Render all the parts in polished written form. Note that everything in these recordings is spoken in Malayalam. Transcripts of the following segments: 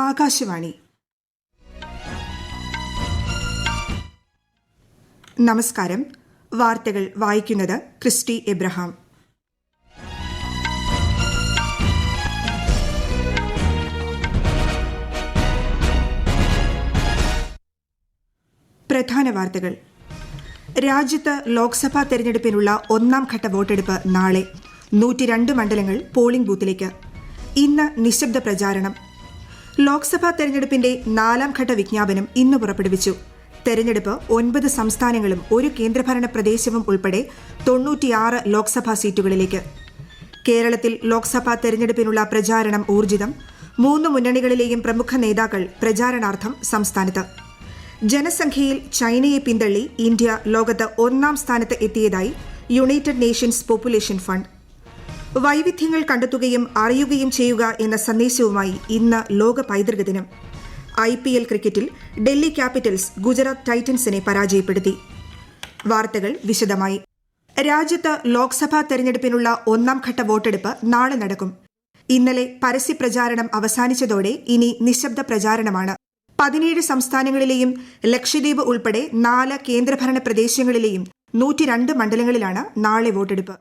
ആകാശവാണി. നമസ്കാരം. വാർത്തകൾ വായിക്കുന്നത് ക്രിസ്റ്റി എബ്രഹാം. പ്രധാന വാർത്തകൾ. രാജ്യത്ത് ലോക്സഭാ തെരഞ്ഞെടുപ്പിനുള്ള ഒന്നാം ഘട്ട വോട്ടെടുപ്പ് നാളെ. 102 മണ്ഡലങ്ങൾ പോളിംഗ് ബൂത്തിലേക്ക്. ഇന്ന് നിശബ്ദ പ്രചാരണം. ലോക്സഭാ തെരഞ്ഞെടുപ്പിന്റെ 4ാം ഘട്ട വിജ്ഞാപനം ഇന്ന് പുറപ്പെടുവിച്ചു. തെരഞ്ഞെടുപ്പ് 9 സംസ്ഥാനങ്ങളും ഒരു കേന്ദ്രഭരണ പ്രദേശവും ഉൾപ്പെടെ 96 ലോക്സഭാ സീറ്റുകളിലേക്ക്. കേരളത്തിൽ ലോക്സഭാ തെരഞ്ഞെടുപ്പിനുള്ള പ്രചാരണം ഊർജിതം. 3 മുന്നണികളിലെയും പ്രമുഖ നേതാക്കൾ പ്രചാരണാർത്ഥം സംസ്ഥാനത്ത്. ജനസംഖ്യയിൽ ചൈനയെ പിന്തള്ളി ഇന്ത്യ ലോകത്ത് 1ാം സ്ഥാനത്ത് എത്തിയതായി യുണൈറ്റഡ് നേഷൻസ് പോപ്പുലേഷൻ ഫണ്ട്. വൈവിധ്യങ്ങൾ കണ്ടെത്തുകയും അറിയുകയും ചെയ്യുക എന്ന സന്ദേശവുമായി ഇന്ന് ലോക പൈതൃക ദിനം. IPL ക്രിക്കറ്റിൽ ഡൽഹി ക്യാപിറ്റൽസ് ഗുജറാത്ത് ടൈറ്റൻസിനെ പരാജയപ്പെടുത്തി. വാർത്തകൾ വിശദമായി. രാജ്യത്ത് ലോക്സഭാ തെരഞ്ഞെടുപ്പിനുള്ള 1ാം ഘട്ട വോട്ടെടുപ്പ് നാളെ നടക്കും. ഇന്നലെ പരസ്യപ്രചാരണം അവസാനിച്ചതോടെ ഇനി നിശബ്ദ പ്രചാരണമാണ്. 17 സംസ്ഥാനങ്ങളിലെയും ലക്ഷദ്വീപ് ഉൾപ്പെടെ 4 കേന്ദ്രഭരണ പ്രദേശങ്ങളിലെയും 102 മണ്ഡലങ്ങളിലാണ് നാളെ വോട്ടെടുപ്പ്.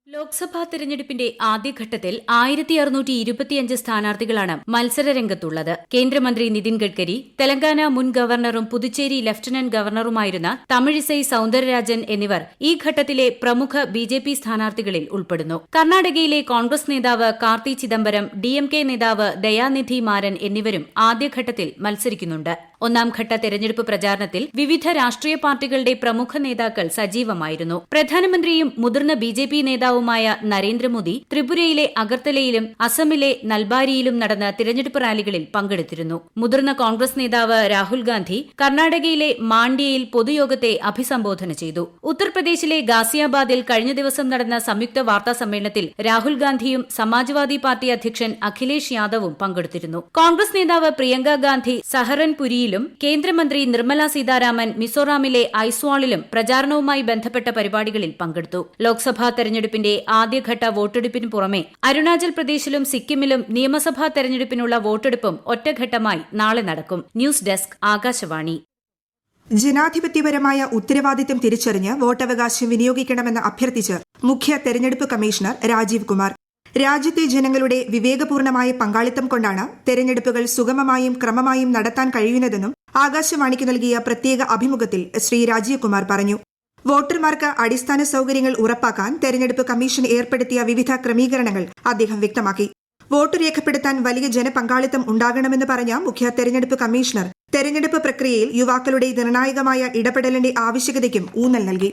ലോക്സഭാ തെരഞ്ഞെടുപ്പിന്റെ ആദ്യഘട്ടത്തിൽ 1625 സ്ഥാനാർത്ഥികളാണ് മത്സരരംഗത്തുള്ളത്. കേന്ദ്രമന്ത്രി നിതിൻ ഗഡ്കരി, തെലങ്കാന മുൻ ഗവർണറും പുതുച്ചേരി ലഫ്റ്റനന്റ് ഗവർണറുമായിരുന്ന തമിഴിസൈ സൌന്ദരരാജൻ എന്നിവർ ഈ ഘട്ടത്തിലെ പ്രമുഖ BJP സ്ഥാനാർത്ഥികളിൽ ഉൾപ്പെടുന്നു. കർണാടകയിലെ കോൺഗ്രസ് നേതാവ് കാർത്തി ചിദംബരം, DMK നേതാവ് ദയാനിധി മാരൻ എന്നിവരും ആദ്യഘട്ടത്തിൽ മത്സരിക്കുന്നുണ്ട്. 1ാം ഘട്ട തെരഞ്ഞെടുപ്പ് പ്രചാരണത്തിൽ വിവിധ രാഷ്ട്രീയ പാർട്ടികളുടെ പ്രമുഖ നേതാക്കൾ സജീവമായിരുന്നു. പ്രധാനമന്ത്രിയും മുതിർന്ന BJP നേതാവുമായ നരേന്ദ്രമോദി ത്രിപുരയിലെ അഗർത്തലയിലും അസമിലെ നൽബാരിയിലും നടന്ന തിരഞ്ഞെടുപ്പ് റാലികളിൽ പങ്കെടുത്തിരുന്നു. മുതിർന്ന കോൺഗ്രസ് നേതാവ് രാഹുൽ ഗാന്ധി കർണാടകയിലെ മാണ്ഡ്യയിൽ പൊതുയോഗത്തെ അഭിസംബോധന ചെയ്തു. ഉത്തർപ്രദേശിലെ ഗാസിയാബാദിൽ കഴിഞ്ഞ ദിവസം നടന്ന സംയുക്ത വാർത്താ സമ്മേളനത്തിൽ രാഹുൽ ഗാന്ധിയും സമാജ്വാദി പാർട്ടി അധ്യക്ഷൻ അഖിലേഷ് യാദവും പങ്കെടുത്തിരുന്നു. കോൺഗ്രസ് നേതാവ് പ്രിയങ്ക ഗാന്ധി സഹറൻപുരിയിൽ കേന്ദ്രമന്ത്രി നിർമ്മല സീതാരാമൻ മിസോറാമിലെ ഐസ്വാളിലും പ്രചാരണവുമായി ബന്ധപ്പെട്ട പരിപാടികളിൽ പങ്കെടുത്തു. ലോക്സഭാ തെരഞ്ഞെടുപ്പിന്റെ ആദ്യഘട്ട വോട്ടെടുപ്പിന് പുറമെ അരുണാചൽ പ്രദേശിലും സിക്കിമിലും നിയമസഭാ തെരഞ്ഞെടുപ്പിനുള്ള വോട്ടെടുപ്പും ഒറ്റഘട്ടമായി നാളെ നടക്കും. News desk, Akashvani. ജനാധിപത്യപരമായ ഉത്തരവാദിത്തം തിരിച്ചറിഞ്ഞ് വോട്ടവകാശം വിനിയോഗിക്കണമെന്ന് അഭ്യർത്ഥിച്ച് മുഖ്യ തെരഞ്ഞെടുപ്പ് കമ്മീഷണർ രാജീവ് കുമാർ. രാജ്യത്തെ ജനങ്ങളുടെ വിവേകപൂർണമായ പങ്കാളിത്തം കൊണ്ടാണ് തെരഞ്ഞെടുപ്പുകൾ സുഗമമായും ക്രമമായും നടത്താൻ കഴിയുന്നതെന്നും ആകാശവാണിക്ക് നൽകിയ പ്രത്യേക അഭിമുഖത്തിൽ ശ്രീ രാജീവ് കുമാർ പറഞ്ഞു. വോട്ടർമാർക്ക് അടിസ്ഥാന സൌകര്യങ്ങൾ ഉറപ്പാക്കാൻ തെരഞ്ഞെടുപ്പ് കമ്മീഷൻ ഏർപ്പെടുത്തിയ വിവിധ ക്രമീകരണങ്ങൾ അദ്ദേഹം വ്യക്തമാക്കി. വോട്ട് രേഖപ്പെടുത്താൻ വലിയ ജനപങ്കാളിത്തം ഉണ്ടാകണമെന്ന് പറഞ്ഞ മുഖ്യ തെരഞ്ഞെടുപ്പ് കമ്മീഷണർ തെരഞ്ഞെടുപ്പ് പ്രക്രിയയിൽ യുവാക്കളുടെ നിർണായകമായ ഇടപെടലിന്റെ ആവശ്യകതയ്ക്കും ഊന്നൽ നൽകി.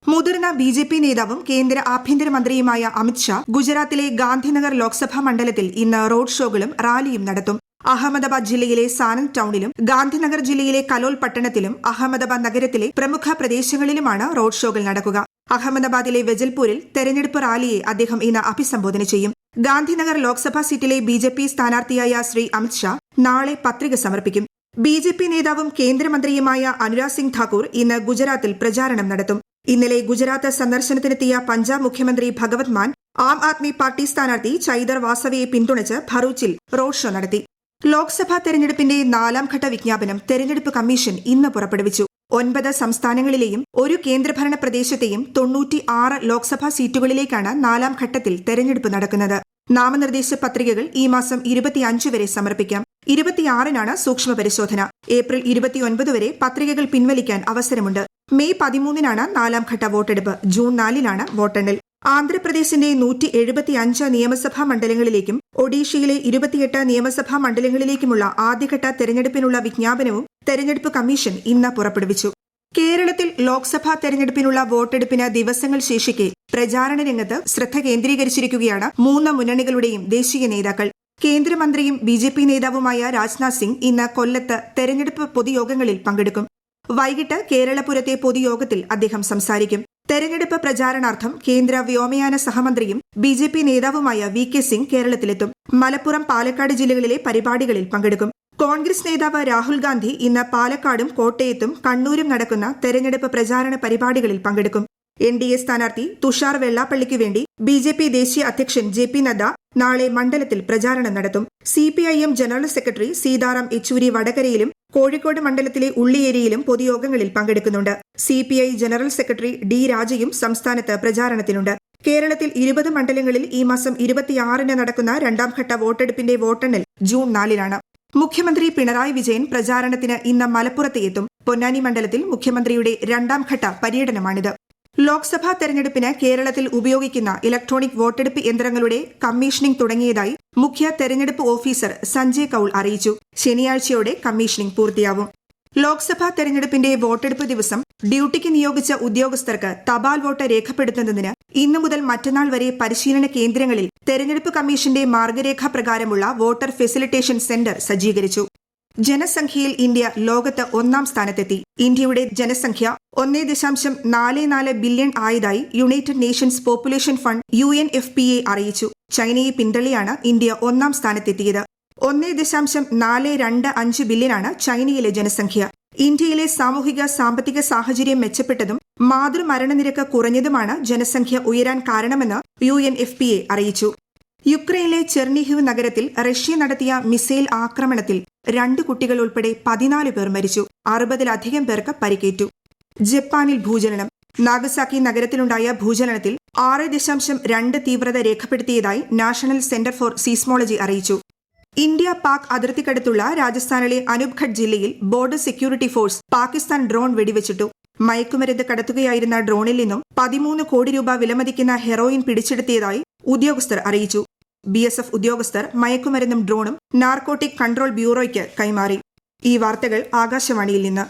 മുതിർന്ന BJP നേതാവും കേന്ദ്ര ആഭ്യന്തരമന്ത്രിയുമായ അമിത്ഷാ ഗുജറാത്തിലെ ഗാന്ധിനഗർ ലോക്സഭാ മണ്ഡലത്തിൽ ഇന്ന് റോഡ് ഷോകളും റാലിയും നടത്തും. അഹമ്മദാബാദ് ജില്ലയിലെ സാനന്ദ് ടൌണിലും ഗാന്ധിനഗർ ജില്ലയിലെ കലോൽ പട്ടണത്തിലും അഹമ്മദാബാദ് നഗരത്തിലെ പ്രമുഖ പ്രദേശങ്ങളിലുമാണ് റോഡ് ഷോകൾ നടക്കുക. അഹമ്മദാബാദിലെ വെജൽപൂരിൽ തെരഞ്ഞെടുപ്പ് റാലിയെ അദ്ദേഹം ഇന്ന് അഭിസംബോധന ചെയ്യും. ഗാന്ധിനഗർ ലോക്സഭാ സീറ്റിലെ BJP സ്ഥാനാർത്ഥിയായ ശ്രീ അമിത്ഷാ നാളെ പത്രിക സമർപ്പിക്കും. BJP നേതാവും കേന്ദ്രമന്ത്രിയുമായ അനുരാഗ് സിംഗ് ഠാക്കൂർ ഇന്ന് ഗുജറാത്തിൽ പ്രചാരണം നടത്തും. ഇന്നലെ ഗുജറാത്ത് സന്ദർശനത്തിനെത്തിയ പഞ്ചാബ് മുഖ്യമന്ത്രി ഭഗവത് മാൻ ആം ആദ്മി പാർട്ടി സ്ഥാനാർത്ഥി ചൈതർ വാസവയെ പിന്തുണച്ച് ഭറൂച്ചിൽ റോഡ് ഷോ നടത്തി. ലോക്സഭാ തെരഞ്ഞെടുപ്പിന്റെ 4ാം ഘട്ട വിജ്ഞാപനം തെരഞ്ഞെടുപ്പ് കമ്മീഷൻ ഇന്ന് പുറപ്പെടുവിച്ചു. 9 സംസ്ഥാനങ്ങളിലെയും ഒരു കേന്ദ്രഭരണ പ്രദേശത്തെയും 96 ലോക്സഭാ സീറ്റുകളിലേക്കാണ് 4ാം ഘട്ടത്തിൽ തെരഞ്ഞെടുപ്പ് നടക്കുന്നത്. നാമനിർദ്ദേശ പത്രികകൾ ഈ മാസം 25 വരെ സമർപ്പിക്കാം. 26-നാണ് സൂക്ഷ്മ പരിശോധന. ഏപ്രിൽ 29 വരെ പത്രികകൾ പിൻവലിക്കാൻ അവസരമുണ്ട്. മെയ് 13-നാണ് 4ാം ഘട്ട വോട്ടെടുപ്പ്. ജൂൺ 4-നാണ് വോട്ടെണ്ണൽ. ആന്ധ്രാപ്രദേശിന്റെ 175 നിയമസഭാ മണ്ഡലങ്ങളിലേക്കും ഒഡീഷയിലെ 28 നിയമസഭാ മണ്ഡലങ്ങളിലേക്കുമുള്ള ആദ്യഘട്ട തെരഞ്ഞെടുപ്പിനുള്ള വിജ്ഞാപനവും തെരഞ്ഞെടുപ്പ് കമ്മീഷൻ ഇന്ന് പുറപ്പെടുവിച്ചു. കേരളത്തിൽ ലോക്സഭാ തെരഞ്ഞെടുപ്പിനുള്ള വോട്ടെടുപ്പിന് ദിവസങ്ങൾ ശേഷിക്കെ പ്രചാരണ രംഗത്ത് ശ്രദ്ധ കേന്ദ്രീകരിച്ചിരിക്കുകയാണ് 3 മുന്നണികളുടെയും ദേശീയ നേതാക്കൾ. കേന്ദ്രമന്ത്രിയും BJP നേതാവുമായ രാജ്നാഥ് സിംഗ് ഇന്ന് കൊല്ലത്ത് തെരഞ്ഞെടുപ്പ് പൊതുയോഗങ്ങളിൽ പങ്കെടുക്കും. വൈകിട്ട് കേരളപുരത്തെ പൊതുയോഗത്തിൽ അദ്ദേഹം സംസാരിക്കും. തെരഞ്ഞെടുപ്പ് പ്രചാരണാർത്ഥം കേന്ദ്ര വ്യോമയാന സഹമന്ത്രിയും BJP നേതാവുമായ VK സിംഗ് കേരളത്തിലെത്തും. മലപ്പുറം, പാലക്കാട് ജില്ലകളിലെ പരിപാടികളിൽ പങ്കെടുക്കും. കോൺഗ്രസ് നേതാവ് രാഹുൽ ഗാന്ധി ഇന്ന് പാലക്കാടും കോട്ടയത്തും കണ്ണൂരും നടക്കുന്ന തെരഞ്ഞെടുപ്പ് പ്രചാരണ പരിപാടികളിൽ പങ്കെടുക്കും. NDA സ്ഥാനാർത്ഥി തുഷാർ വെള്ളാപ്പള്ളിക്ക് വേണ്ടി BJP ദേശീയ അധ്യക്ഷൻ JP നദ്ദ നാളെ മണ്ഡലത്തിൽ പ്രചാരണം നടത്തും. CPIM general secretary Sitaram Yechury വടകരയിലും കോഴിക്കോട് മണ്ഡലത്തിലെ ഉള്ളിയേരിയിലും പൊതുയോഗങ്ങളിൽ പങ്കെടുക്കുന്നുണ്ട്. CPI ജനറൽ സെക്രട്ടറി D രാജയും സംസ്ഥാനത്ത് പ്രചാരണത്തിനുണ്ട്. കേരളത്തിൽ 20 മണ്ഡലങ്ങളിൽ ഈ മാസം 26-ന് നടക്കുന്ന രണ്ടാംഘട്ട വോട്ടെടുപ്പിന്റെ വോട്ടെണ്ണൽ ജൂൺ 4-നാണ്. മുഖ്യമന്ത്രി പിണറായി വിജയൻ പ്രചാരണത്തിന് ഇന്ന് മലപ്പുറത്ത് എത്തും. പൊന്നാനി മണ്ഡലത്തിൽ മുഖ്യമന്ത്രിയുടെ രണ്ടാംഘട്ട പര്യടനമാണിത്. ലോക്സഭാ തെരഞ്ഞെടുപ്പിന് കേരളത്തിൽ ഉപയോഗിക്കുന്ന ഇലക്ട്രോണിക് വോട്ടെടുപ്പ് യന്ത്രങ്ങളുടെ കമ്മീഷനിംഗ് തുടങ്ങിയതായി മുഖ്യ തെരഞ്ഞെടുപ്പ് ഓഫീസർ സഞ്ജയ് കൌൾ അറിയിച്ചു. ശനിയാഴ്ചയോടെ കമ്മീഷനിംഗ് പൂർത്തിയാവും. ലോക്സഭാ തെരഞ്ഞെടുപ്പിന്റെ വോട്ടെടുപ്പ് ദിവസം ഡ്യൂട്ടിക്ക് നിയോഗിച്ച ഉദ്യോഗസ്ഥർക്ക് തപാൽ വോട്ട് രേഖപ്പെടുത്തുന്നതിന് ഇന്നു മുതൽ മറ്റന്നാൾ വരെ പരിശീലന കേന്ദ്രങ്ങളിൽ തെരഞ്ഞെടുപ്പ് കമ്മീഷന്റെ മാർഗരേഖ പ്രകാരമുള്ള വോട്ടർ ഫെസിലിറ്റേഷൻ സെന്റർ സജ്ജീകരിച്ചു. ജനസംഖ്യയിൽ ഇന്ത്യ ലോകത്ത് 1-ാം സ്ഥാനത്തെത്തി. ഇന്ത്യയുടെ ജനസംഖ്യ 1.44 ബില്യൺ ആയതായി United Nations Population Fund UNFPA അറിയിച്ചു. ചൈനയെ പിന്തള്ളിയാണ് ഇന്ത്യ 1-ാം സ്ഥാനത്തെത്തിയത്. 1.425 ബില്യനാണ് ചൈനയിലെ ജനസംഖ്യ. ഇന്ത്യയിലെ സാമൂഹിക സാമ്പത്തിക സാഹചര്യം മെച്ചപ്പെട്ടതും മാതൃമരണനിരക്ക് കുറഞ്ഞതുമാണ് ജനസംഖ്യ ഉയരാൻ കാരണമെന്ന് UNFPA അറിയിച്ചു. യുക്രൈനിലെ ചെർണിഹിവ് നഗരത്തിൽ റഷ്യ നടത്തിയ മിസൈൽ ആക്രമണത്തിൽ 2 കുട്ടികൾ ഉൾപ്പെടെ 14 പേർ മരിച്ചു. 60-ലധികം പേർക്ക് പരിക്കേറ്റു. ജപ്പാനിൽ ഭൂചലനം. നാഗസാക്കി നഗരത്തിലുണ്ടായ ഭൂചലനത്തിൽ 6.2 തീവ്രത രേഖപ്പെടുത്തിയതായി നാഷണൽ സെന്റർ ഫോർ സീസ്മോളജി അറിയിച്ചു. ഇന്ത്യ പാക് അതിർത്തിക്കടുത്തുള്ള രാജസ്ഥാനിലെ അനൂപ്ഗഡ് ജില്ലയിൽ Border Security Force Pakistan drone വെടിവെച്ചിട്ടു. മയക്കുമരുന്ന് കടത്തുകയായിരുന്ന ഡ്രോണിൽ നിന്നും 13 കോടി രൂപ വിലമതിക്കുന്ന ഹെറോയിൻ പിടിച്ചെടുത്തിയതായി ഉദ്യോഗസ്ഥർ അറിയിച്ചു. BSF ഉദ്യോഗസ്ഥർ മയക്കുമരുന്നും ഡ്രോണും നാർക്കോട്ടിക് കൺട്രോൾ ബ്യൂറോയ്ക്ക് കൈമാറി. ഈ വാർത്തകൾ ആകാശവാണിയിൽ നിന്ന്.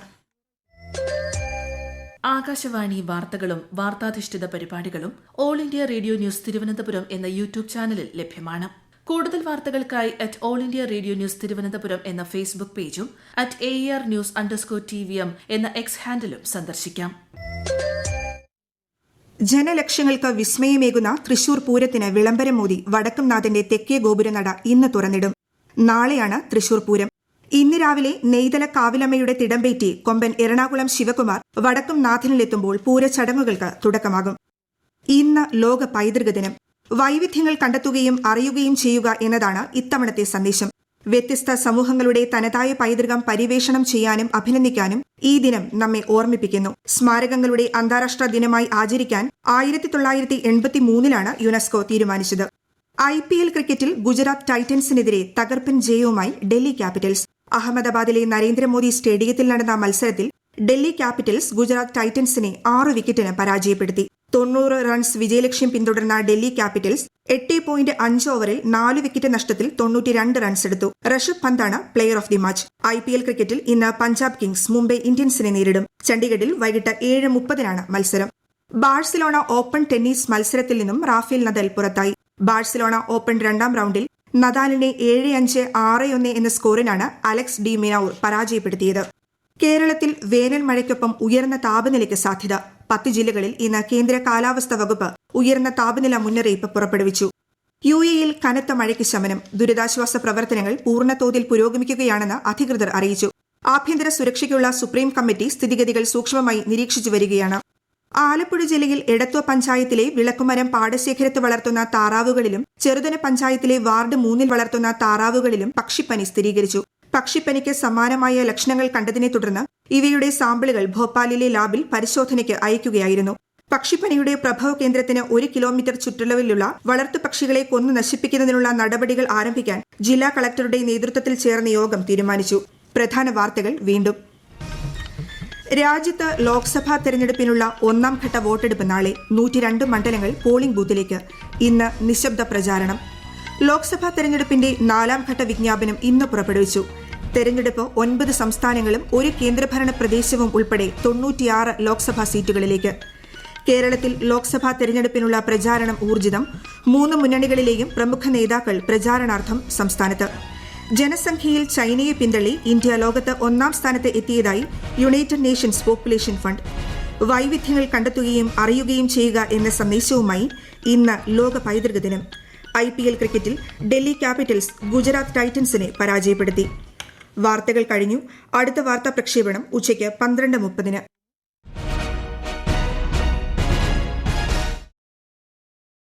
ആകാശവാണി വാർത്തകളും വാർത്താധിഷ്ഠിത പരിപാടികളും all India radio news Thiruvananthapuram എന്ന യൂട്യൂബ് ചാനലിൽ ലഭ്യമാണ്. കൂടുതൽ വാർത്തകൾക്കായി @All India Radio News Thiruvananthapuram എന്ന ഫേസ്ബുക്ക് പേജും @AER_News_TVM എന്ന X ഹാൻഡിലും സന്ദർശിക്കാം. ജനലക്ഷങ്ങൾക്ക് വിസ്മയമേകുന്ന തൃശൂർ പൂരത്തിന് വിളംബരം മോദി വടക്കുംനാഥന്റെ തെക്കേ ഗോപുരനട ഇന്ന് തുറന്നിടും. നാളെയാണ് തൃശൂർ പൂരം. ഇന്ന് രാവിലെ നെയ്തല കാവിലമ്മയുടെ തിടമ്പേറ്റി കൊമ്പൻ എറണാകുളം ശിവകുമാർ വടക്കുംനാഥനിലെത്തുമ്പോൾ പൂരച്ചടങ്ങുകൾക്ക് തുടക്കമാകും. ഇന്ന് ലോക പൈതൃക ദിനം. വൈവിധ്യങ്ങൾ കണ്ടെത്തുകയും അറിയുകയും ചെയ്യുക എന്നതാണ് ഇത്തവണത്തെ സന്ദേശം. വ്യത്യസ്ത സമൂഹങ്ങളുടെ തനതായ പൈതൃകം പര്യവേഷണം ചെയ്യാനും അഭിനന്ദിക്കാനും ഈ ദിനം നമ്മെ ഓർമ്മിപ്പിക്കുന്നു. സ്മാരകങ്ങളുടെ അന്താരാഷ്ട്ര ദിനമായി ആചരിക്കാൻ 1983-ലാണ് യുനെസ്കോ തീരുമാനിച്ചത്. IPL ക്രിക്കറ്റിൽ ഗുജറാത്ത് ടൈറ്റൻസിനെതിരെ തകർപ്പൻ ജയവുമായി ഡൽഹി ക്യാപിറ്റൽസ്. അഹമ്മദാബാദിലെ നരേന്ദ്രമോദി സ്റ്റേഡിയത്തിൽ നടന്ന മത്സരത്തിൽ ഡൽഹി ക്യാപിറ്റൽസ് ഗുജറാത്ത് ടൈറ്റൻസിനെ 6 വിക്കറ്റിന് പരാജയപ്പെടുത്തി. 90 റൺസ് വിജയലക്ഷ്യം പിന്തുടർന്ന ഡൽഹി ക്യാപിറ്റൽസ് 8.5 ഓവറിൽ 4 വിക്കറ്റ് നഷ്ടത്തിൽ 92 റൺസ് എടുത്തു. ഋഷഭ് പന്താണ് player of the match. IPL ക്രിക്കറ്റിൽ ഇന്ന് പഞ്ചാബ് കിങ്സ് മുംബൈ ഇന്ത്യൻസിനെ നേരിടും. ചണ്ഡീഗഡിൽ വൈകിട്ട് 7:30-നാണ് മത്സരം. ബാഴ്സലോണ ഓപ്പൺ ടെന്നീസ് മത്സരത്തിൽ നിന്നും റാഫേൽ നദാൽ പുറത്തായി. ബാഴ്സലോണ ഓപ്പൺ 2-ാം റൌണ്ടിൽ നദാലിനെ 7-5, 6-1 എന്ന സ്കോറിനാണ് അലക്സ് ഡി മിനൌർ പരാജയപ്പെടുത്തിയത്. കേരളത്തിൽ വേനൽ മഴയ്ക്കൊപ്പം ഉയർന്ന താപനിലയ്ക്ക് സാധ്യത. 10 ജില്ലകളിൽ ഇന്ന് കേന്ദ്ര കാലാവസ്ഥാ വകുപ്പ് ഉയർന്ന താപനില മുന്നറിയിപ്പ് പുറപ്പെടുവിച്ചു. UAEയിൽ കനത്ത മഴയ്ക്ക് ശമനം. ദുരിതാശ്വാസ പ്രവർത്തനങ്ങൾ പൂർണ്ണതോതിൽ പുരോഗമിക്കുകയാണെന്ന് അധികൃതർ അറിയിച്ചു. ആഭ്യന്തര സുരക്ഷയ്ക്കുള്ള സുപ്രീം കമ്മിറ്റി സ്ഥിതിഗതികൾ സൂക്ഷ്മമായി നിരീക്ഷിച്ചു വരികയാണ്. ആലപ്പുഴ ജില്ലയിൽ എടത്വ പഞ്ചായത്തിലെ വിളക്കുമരം പാടശേഖരത്ത് വളർത്തുന്ന താറാവുകളിലും ചെറുതന പഞ്ചായത്തിലെ വാർഡ് 3-ൽ വളർത്തുന്ന താറാവുകളിലും പക്ഷിപ്പനി സ്ഥിരീകരിച്ചു. പക്ഷിപ്പനിക്ക് സമാനമായ ലക്ഷണങ്ങൾ കണ്ടതിനെ തുടർന്ന് ഇവയുടെ സാമ്പിളുകൾ ഭോപ്പാലിലെ ലാബിൽ പരിശോധനയ്ക്ക് അയക്കുകയായിരുന്നു. പക്ഷിപ്പനിയുടെ പ്രഭവ കേന്ദ്രത്തിന് 1 കിലോമീറ്റർ ചുറ്റളവിലുള്ള വളർത്തുപക്ഷികളെ കൊന്നു നശിപ്പിക്കുന്നതിനുള്ള നടപടികൾ ആരംഭിക്കാൻ ജില്ലാ കളക്ടറുടെ നേതൃത്വത്തിൽ ചേർന്ന യോഗം തീരുമാനിച്ചു. പ്രധാന വാർത്തകൾ വീണ്ടും. രാജ്യത്ത് ലോക്സഭാ തെരഞ്ഞെടുപ്പിനുള്ള 1-ാം ഘട്ട വോട്ടെടുപ്പ് നാളെ. 102 മണ്ഡലങ്ങൾ പോളിംഗ് ബൂത്തിലേക്ക്. ഇന്ന് നിശബ്ദ പ്രചാരണം. ലോക്സഭാ തെരഞ്ഞെടുപ്പിന്റെ 4-ാം ഘട്ട വിജ്ഞാപനം ഇന്ന് പുറപ്പെടുവിച്ചു. തെരഞ്ഞെടുപ്പ് 9 സംസ്ഥാനങ്ങളും 1 കേന്ദ്രഭരണ പ്രദേശവും ഉൾപ്പെടെ 96 ലോക്സഭാ സീറ്റുകളിലേക്ക്. കേരളത്തിൽ ലോക്സഭാ തെരഞ്ഞെടുപ്പിനുള്ള പ്രചാരണം ഊർജിതം. 3 മുന്നണികളിലെയും പ്രമുഖ നേതാക്കൾ പ്രചാരണാർത്ഥം സംസ്ഥാനത്ത്. ജനസംഖ്യയിൽ ചൈനയെ പിന്തള്ളി ഇന്ത്യ ലോകത്ത് 1-ാം സ്ഥാനത്ത് എത്തിയതായി യുണൈറ്റഡ് നേഷൻസ് പോപ്പുലേഷൻ ഫണ്ട്. വൈവിധ്യങ്ങൾ കണ്ടെത്തുകയും അറിയുകയും ചെയ്യുക എന്ന സന്ദേശവുമായി ഇന്ന് ലോക പൈതൃക ദിനം. IPL ക്രിക്കറ്റിൽ ഡൽഹി ക്യാപിറ്റൽസ് ഗുജറാത്ത് ടൈറ്റൻസിനെ പരാജയപ്പെടുത്തി. വാർത്തകൾ കഴിഞ്ഞു. അടുത്ത വാർത്താ പ്രക്ഷേപണം ഉച്ചയ്ക്ക് 12:30-ന്.